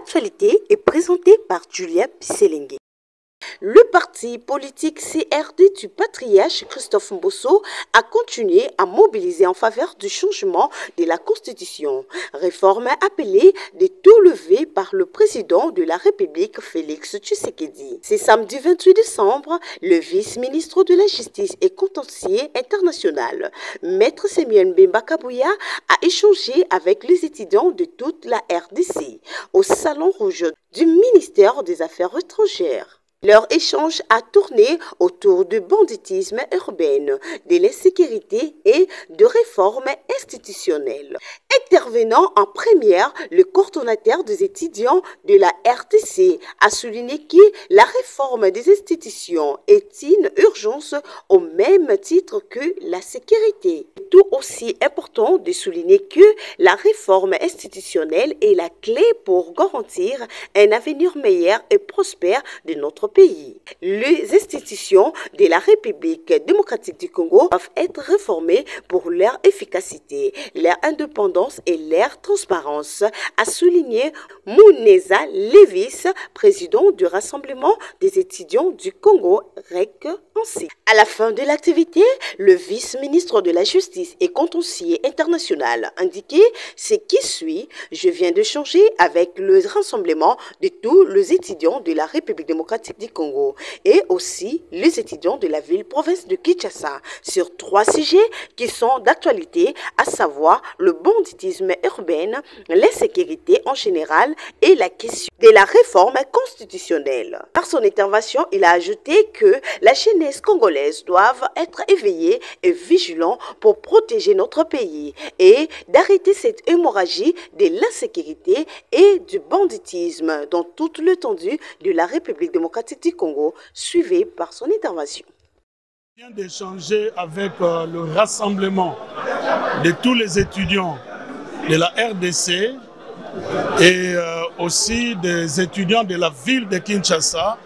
Actualité est présentée par Julia Pisselengue. Le parti politique CRD du patriarche Christophe Mbosso a continué à mobiliser en faveur du changement de la Constitution, réforme appelée de tout lever par le président de la République Félix Tshisekedi. Ce samedi 28 décembre, le vice-ministre de la Justice et contentieux international, Maître Samuel Mbemba Kabouya, a échangé avec les étudiants de toute la RDC au Salon Rouge du ministère des Affaires étrangères. Leur échange a tourné autour du banditisme urbain, de l'insécurité et de réformes institutionnelles. Intervenant en première, le coordonnateur des étudiants de la RDC a souligné que la réforme des institutions est une urgence au même titre que la sécurité. Tout aussi important de souligner que la réforme institutionnelle est la clé pour garantir un avenir meilleur et prospère de notre pays. Les institutions de la République démocratique du Congo doivent être réformées pour leur efficacité, leur indépendance et leur transparence, a souligné Mouneza Levis, président du Rassemblement des étudiants du Congo, REC. À la fin de l'activité, le vice-ministre de la Justice et contentieux international a indiqué ce qui suit. Je viens de changer avec le rassemblement de tous les étudiants de la République démocratique du Congo et aussi les étudiants de la ville-province de Kinshasa sur 3 sujets qui sont d'actualité, à savoir le banditisme urbain, l'insécurité en général et la question de la réforme constitutionnelle. Par son intervention, il a ajouté que la jeunesse congolaise doivent être éveillée et vigilante pour protéger notre pays et d'arrêter cette hémorragie de l'insécurité et du banditisme dans toute l'étendue de la République démocratique du Congo, suivie par son intervention. Je viens d'échanger avec le rassemblement de tous les étudiants de la RDC et aussi des étudiants de la ville de Kinshasa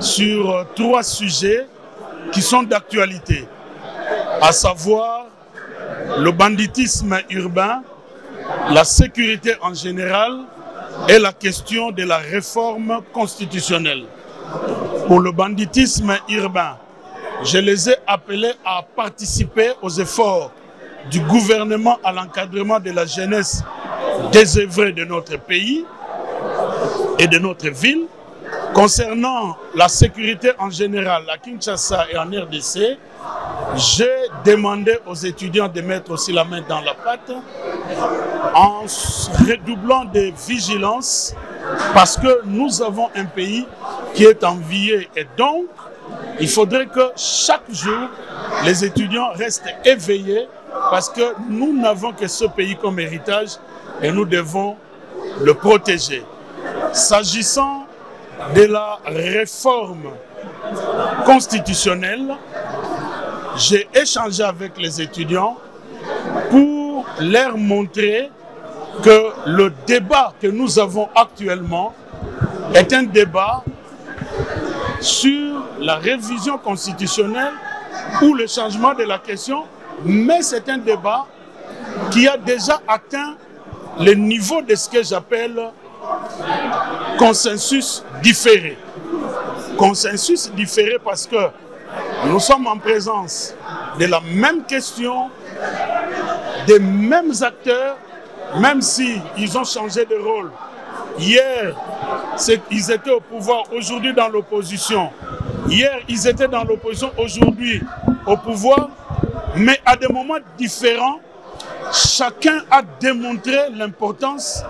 sur 3 sujets qui sont d'actualité, à savoir le banditisme urbain, la sécurité en général et la question de la réforme constitutionnelle. Pour le banditisme urbain, je les ai appelés à participer aux efforts du gouvernement à l'encadrement de la jeunesse désœuvrée de notre pays et de notre ville. Concernant la sécurité en général à Kinshasa et en RDC, j'ai demandé aux étudiants de mettre aussi la main dans la pâte en redoublant de vigilance parce que nous avons un pays qui est envié et donc il faudrait que chaque jour les étudiants restent éveillés parce que nous n'avons que ce pays comme héritage et nous devons le protéger. S'agissant de la réforme constitutionnelle, j'ai échangé avec les étudiants pour leur montrer que le débat que nous avons actuellement est un débat sur la révision constitutionnelle ou le changement de la question, mais c'est un débat qui a déjà atteint le niveau de ce que j'appelle consensus différé. Consensus différé parce que nous sommes en présence de la même question, des mêmes acteurs, même si ils ont changé de rôle. Hier, ils étaient au pouvoir, aujourd'hui dans l'opposition. Hier, ils étaient dans l'opposition, aujourd'hui au pouvoir, mais à des moments différents, chacun a démontré l'importance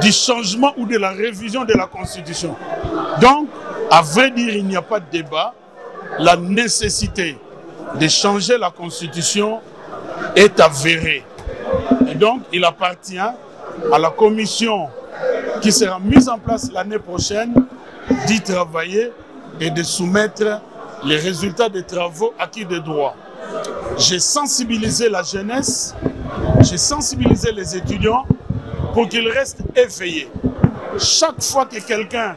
du changement ou de la révision de la Constitution. Donc, à vrai dire, il n'y a pas de débat. La nécessité de changer la Constitution est avérée. Et donc, il appartient à la commission qui sera mise en place l'année prochaine d'y travailler et de soumettre les résultats des travaux acquis de droit. J'ai sensibilisé la jeunesse, j'ai sensibilisé les étudiants pour qu'ils restent éveillés. Chaque fois que quelqu'un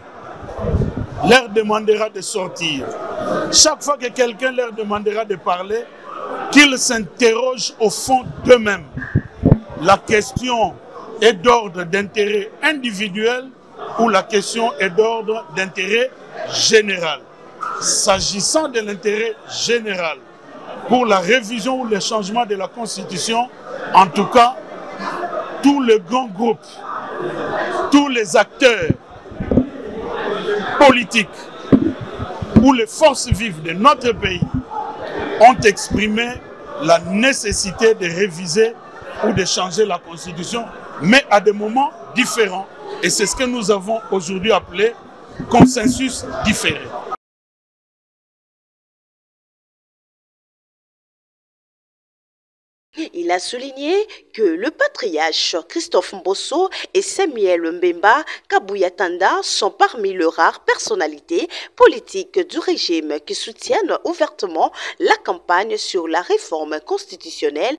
leur demandera de sortir, chaque fois que quelqu'un leur demandera de parler, qu'ils s'interrogent au fond d'eux-mêmes. La question est d'ordre d'intérêt individuel où la question est d'ordre d'intérêt général. S'agissant de l'intérêt général, pour la révision ou le changement de la Constitution, en tout cas, tous les grands groupes, tous les acteurs politiques ou les forces vives de notre pays ont exprimé la nécessité de réviser ou de changer la Constitution, mais à des moments différents. Et c'est ce que nous avons aujourd'hui appelé consensus différé. Il a souligné que le patriarche Christophe Mbosso et Samuel Mbemba Kabuyatanda sont parmi les rares personnalités politiques du régime qui soutiennent ouvertement la campagne sur la réforme constitutionnelle